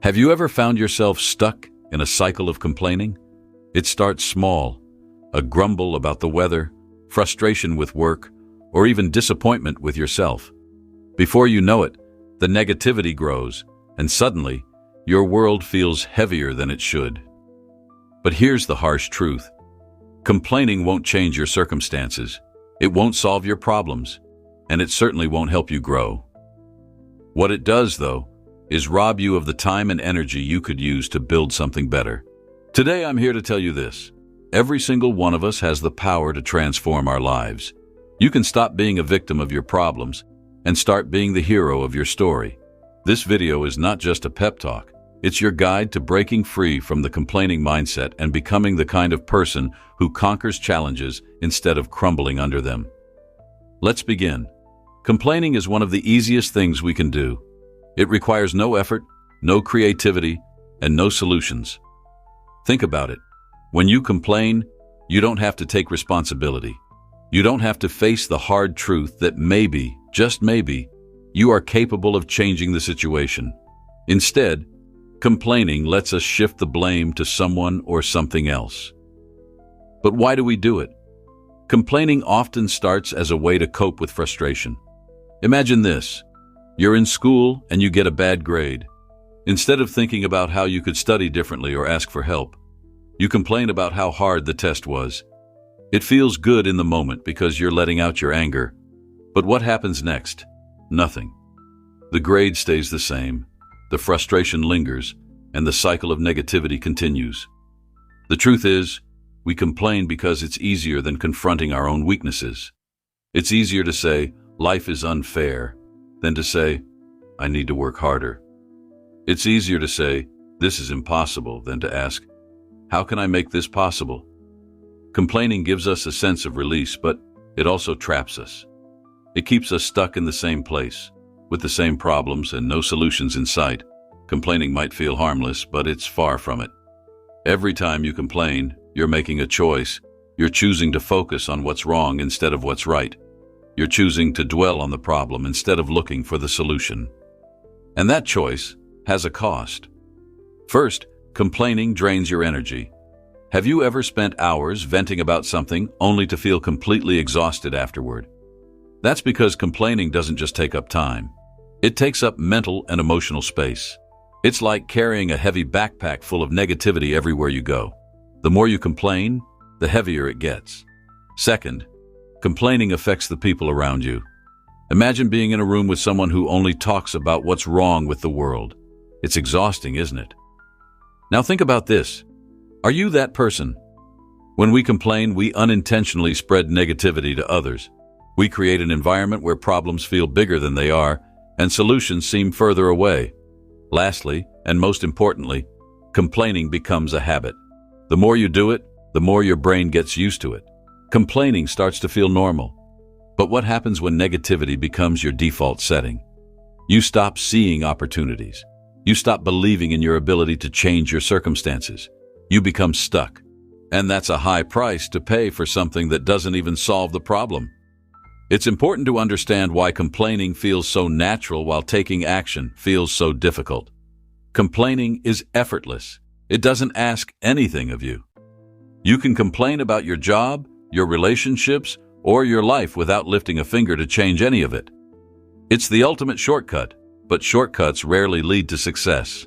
Have you ever found yourself stuck in a cycle of complaining? It starts small, a grumble about the weather, frustration with work, or even disappointment with yourself. Before you know it, the negativity grows, and suddenly, your world feels heavier than it should. But here's the harsh truth. Complaining won't change your circumstances. It won't solve your problems, and it certainly won't help you grow. What it does, though, is rob you of the time and energy you could use to build something better. Today, I'm here to tell you this. Every single one of us has the power to transform our lives. You can stop being a victim of your problems and start being the hero of your story. This video is not just a pep talk. It's your guide to breaking free from the complaining mindset and becoming the kind of person who conquers challenges instead of crumbling under them. Let's begin. Complaining is one of the easiest things we can do. It requires no effort, no creativity, and no solutions. Think about it. When you complain, you don't have to take responsibility. You don't have to face the hard truth that maybe, just maybe, you are capable of changing the situation. Instead, complaining lets us shift the blame to someone or something else. But why do we do it? Complaining often starts as a way to cope with frustration. Imagine this. You're in school and you get a bad grade. Instead of thinking about how you could study differently or ask for help, you complain about how hard the test was. It feels good in the moment because you're letting out your anger. But what happens next? Nothing. The grade stays the same, the frustration lingers, and the cycle of negativity continues. The truth is, we complain because it's easier than confronting our own weaknesses. It's easier to say, life is unfair, than to say, I need to work harder. It's easier to say, this is impossible, than to ask, how can I make this possible? Complaining gives us a sense of release, but it also traps us. It keeps us stuck in the same place, with the same problems and no solutions in sight. Complaining might feel harmless, but it's far from it. Every time you complain, you're making a choice. You're choosing to focus on what's wrong instead of what's right. You're choosing to dwell on the problem instead of looking for the solution. And that choice has a cost. First, complaining drains your energy. Have you ever spent hours venting about something only to feel completely exhausted afterward? That's because complaining doesn't just take up time. It takes up mental and emotional space. It's like carrying a heavy backpack full of negativity everywhere you go. The more you complain, the heavier it gets. Second, complaining affects the people around you. Imagine being in a room with someone who only talks about what's wrong with the world. It's exhausting, isn't it? Now think about this. Are you that person? When we complain, we unintentionally spread negativity to others. We create an environment where problems feel bigger than they are, and solutions seem further away. Lastly, and most importantly, complaining becomes a habit. The more you do it, the more your brain gets used to it. Complaining starts to feel normal. But what happens when negativity becomes your default setting? You stop seeing opportunities. You stop believing in your ability to change your circumstances. You become stuck. And that's a high price to pay for something that doesn't even solve the problem. It's important to understand why complaining feels so natural while taking action feels so difficult. Complaining is effortless. It doesn't ask anything of you. You can complain about your job, your relationships, or your life without lifting a finger to change any of it. It's the ultimate shortcut, but shortcuts rarely lead to success.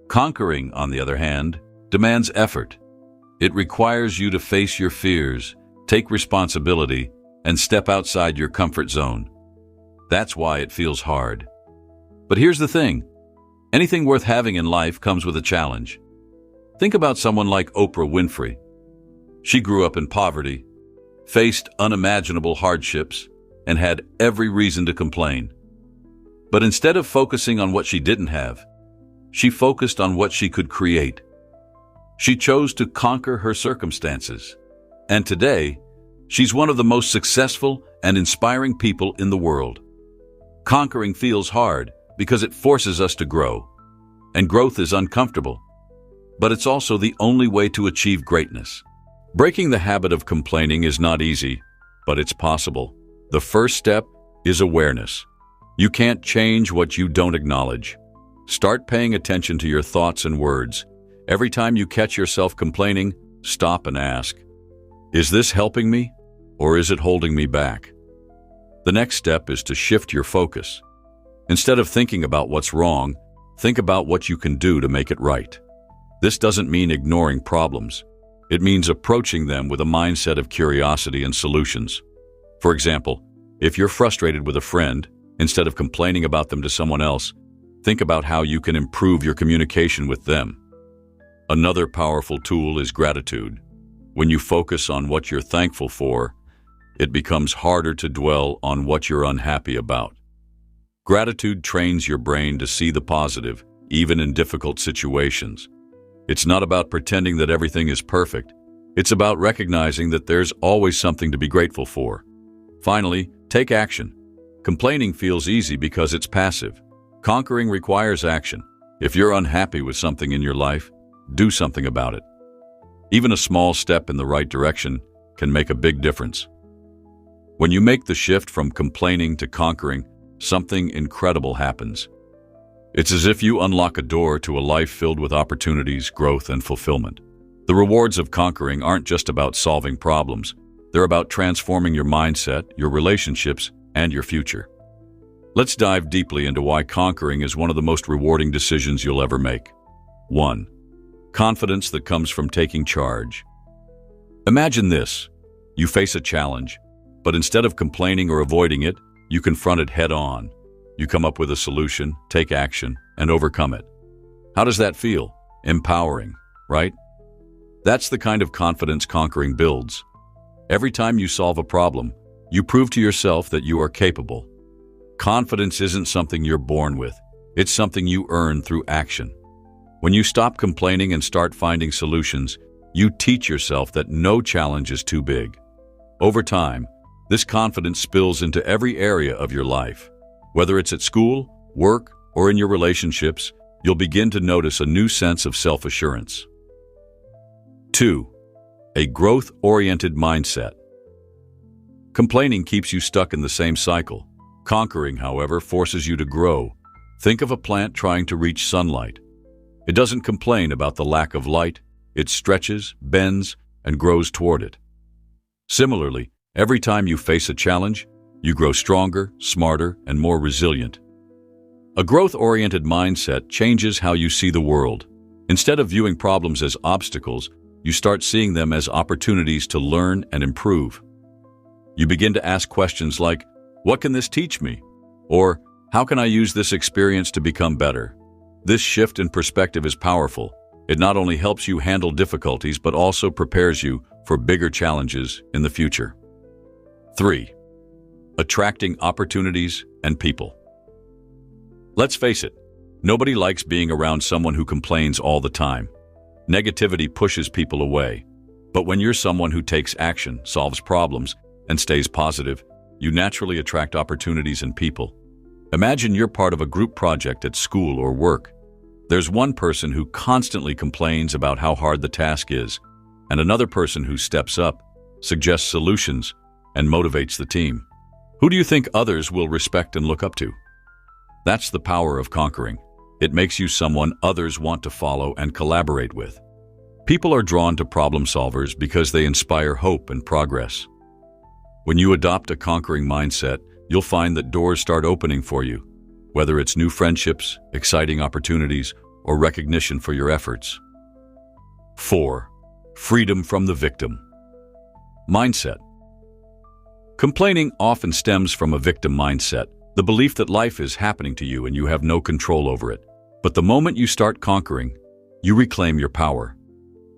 Conquering, on the other hand, demands effort. It requires you to face your fears, take responsibility, and step outside your comfort zone. That's why it feels hard. But here's the thing. Anything worth having in life comes with a challenge. Think about someone like Oprah Winfrey. She grew up in poverty, faced unimaginable hardships, and had every reason to complain. But instead of focusing on what she didn't have, she focused on what she could create. She chose to conquer her circumstances. And today, she's one of the most successful and inspiring people in the world. Conquering feels hard because it forces us to grow. And growth is uncomfortable. But it's also the only way to achieve greatness. Breaking the habit of complaining is not easy, but it's possible. The first step is awareness. You can't change what you don't acknowledge. Start paying attention to your thoughts and words. Every time you catch yourself complaining, stop and ask, is this helping me, or is it holding me back? The next step is to shift your focus. Instead of thinking about what's wrong, think about what you can do to make it right. This doesn't mean ignoring problems. It means approaching them with a mindset of curiosity and solutions. For example, if you're frustrated with a friend, instead of complaining about them to someone else, think about how you can improve your communication with them. Another powerful tool is gratitude. When you focus on what you're thankful for, it becomes harder to dwell on what you're unhappy about. Gratitude trains your brain to see the positive, even in difficult situations. It's not about pretending that everything is perfect. It's about recognizing that there's always something to be grateful for. Finally, take action. Complaining feels easy because it's passive. Conquering requires action. If you're unhappy with something in your life, do something about it. Even a small step in the right direction can make a big difference. When you make the shift from complaining to conquering, something incredible happens. It's as if you unlock a door to a life filled with opportunities, growth, and fulfillment. The rewards of conquering aren't just about solving problems. They're about transforming your mindset, your relationships, and your future. Let's dive deeply into why conquering is one of the most rewarding decisions you'll ever make. 1. Confidence that comes from taking charge. Imagine this. You face a challenge, but instead of complaining or avoiding it, you confront it head-on. You come up with a solution, take action, and overcome it. How does that feel? Empowering, right? That's the kind of confidence conquering builds. Every time you solve a problem, you prove to yourself that you are capable. Confidence isn't something you're born with. It's something you earn through action. When you stop complaining and start finding solutions, you teach yourself that no challenge is too big. Over time, this confidence spills into every area of your life. Whether it's at school, work, or in your relationships, you'll begin to notice a new sense of self-assurance. 2. A growth-oriented mindset. Complaining keeps you stuck in the same cycle. Conquering, however, forces you to grow. Think of a plant trying to reach sunlight. It doesn't complain about the lack of light. It stretches, bends, and grows toward it. Similarly, every time you face a challenge, you grow stronger, smarter, and more resilient. A growth-oriented mindset changes how you see the world. Instead of viewing problems as obstacles, you start seeing them as opportunities to learn and improve. You begin to ask questions like, what can this teach me? Or, how can I use this experience to become better? This shift in perspective is powerful. It not only helps you handle difficulties, but also prepares you for bigger challenges in the future. 3. Attracting opportunities and people. Let's face it, nobody likes being around someone who complains all the time. Negativity pushes people away. But when you're someone who takes action, solves problems, and stays positive, you naturally attract opportunities and people. Imagine you're part of a group project at school or work. There's one person who constantly complains about how hard the task is, and another person who steps up, suggests solutions, and motivates the team. Who do you think others will respect and look up to? That's the power of conquering. It makes you someone others want to follow and collaborate with. People are drawn to problem solvers because they inspire hope and progress. When you adopt a conquering mindset, you'll find that doors start opening for you, whether it's new friendships, exciting opportunities, or recognition for your efforts. 4. Freedom from the victim. Mindset. Complaining often stems from a victim mindset, the belief that life is happening to you and you have no control over it. But the moment you start conquering, you reclaim your power.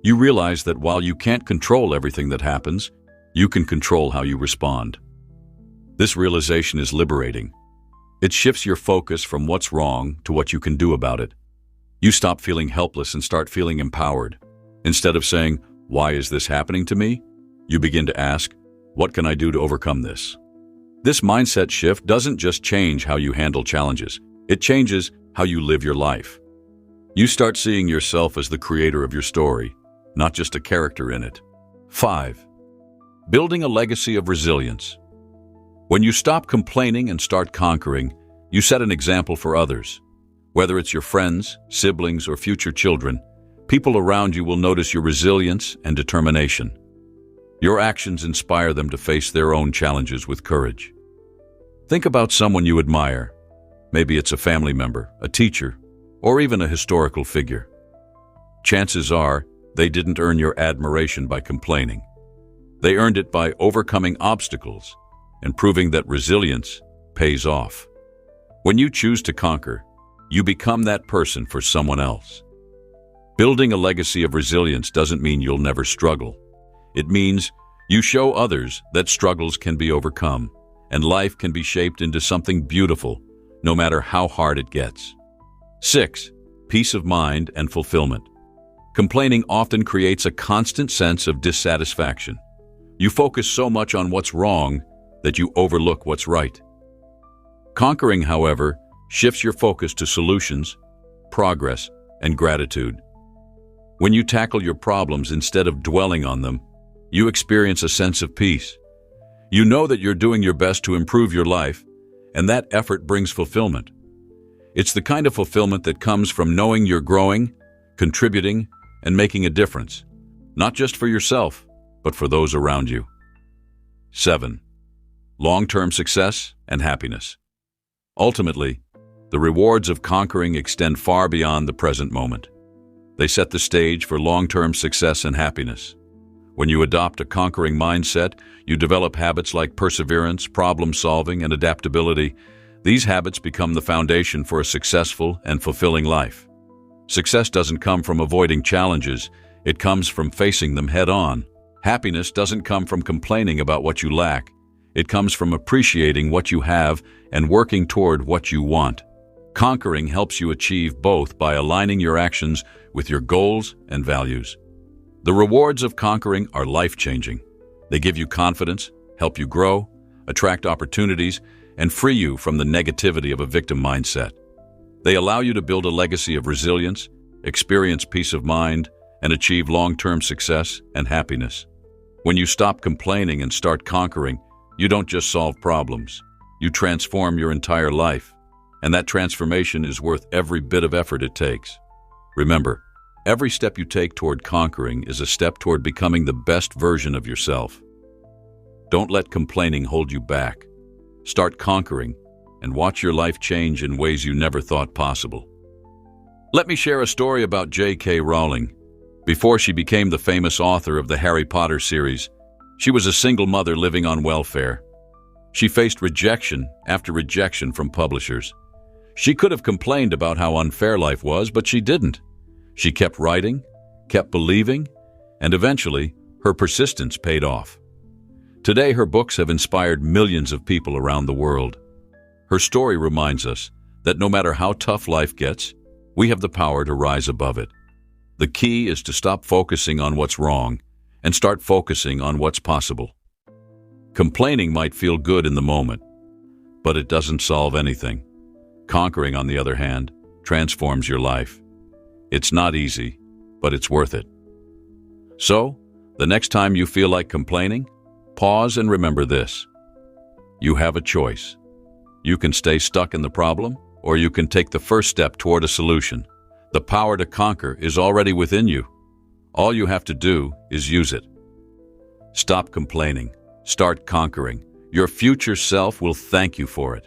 You realize that while you can't control everything that happens, you can control how you respond. This realization is liberating. It shifts your focus from what's wrong to what you can do about it. You stop feeling helpless and start feeling empowered. Instead of saying, "Why is this happening to me?" you begin to ask, "What can I do to overcome this?" This mindset shift doesn't just change how you handle challenges, it changes how you live your life. You start seeing yourself as the creator of your story, not just a character in it. 5. Building a legacy of resilience. When you stop complaining and start conquering, you set an example for others. Whether it's your friends, siblings, or future children, people around you will notice your resilience and determination. Your actions inspire them to face their own challenges with courage. Think about someone you admire. Maybe it's a family member, a teacher, or even a historical figure. Chances are they didn't earn your admiration by complaining. They earned it by overcoming obstacles and proving that resilience pays off. When you choose to conquer, you become that person for someone else. Building a legacy of resilience doesn't mean you'll never struggle. It means you show others that struggles can be overcome and life can be shaped into something beautiful, no matter how hard it gets. 6. Peace of mind and fulfillment. Complaining often creates a constant sense of dissatisfaction. You focus so much on what's wrong that you overlook what's right. Conquering, however, shifts your focus to solutions, progress, and gratitude. When you tackle your problems instead of dwelling on them, you experience a sense of peace. You know that you're doing your best to improve your life, and that effort brings fulfillment. It's the kind of fulfillment that comes from knowing you're growing, contributing, and making a difference, not just for yourself, but for those around you. 7. Long-term success and happiness. Ultimately, the rewards of conquering extend far beyond the present moment. They set the stage for long-term success and happiness. When you adopt a conquering mindset, you develop habits like perseverance, problem-solving, and adaptability. These habits become the foundation for a successful and fulfilling life. Success doesn't come from avoiding challenges, it comes from facing them head-on. Happiness doesn't come from complaining about what you lack, it comes from appreciating what you have and working toward what you want. Conquering helps you achieve both by aligning your actions with your goals and values. The rewards of conquering are life-changing. They give you confidence, help you grow, attract opportunities, and free you from the negativity of a victim mindset. They allow you to build a legacy of resilience, experience peace of mind, and achieve long-term success and happiness. When you stop complaining and start conquering, you don't just solve problems. You transform your entire life, and that transformation is worth every bit of effort it takes. Remember, every step you take toward conquering is a step toward becoming the best version of yourself. Don't let complaining hold you back. Start conquering and watch your life change in ways you never thought possible. Let me share a story about J.K. Rowling. Before she became the famous author of the Harry Potter series, she was a single mother living on welfare. She faced rejection after rejection from publishers. She could have complained about how unfair life was, but she didn't. She kept writing, kept believing, and eventually, her persistence paid off. Today, her books have inspired millions of people around the world. Her story reminds us that no matter how tough life gets, we have the power to rise above it. The key is to stop focusing on what's wrong and start focusing on what's possible. Complaining might feel good in the moment, but it doesn't solve anything. Conquering, on the other hand, transforms your life. It's not easy, but it's worth it. So, the next time you feel like complaining, pause and remember this. You have a choice. You can stay stuck in the problem, or you can take the first step toward a solution. The power to conquer is already within you. All you have to do is use it. Stop complaining. Start conquering. Your future self will thank you for it.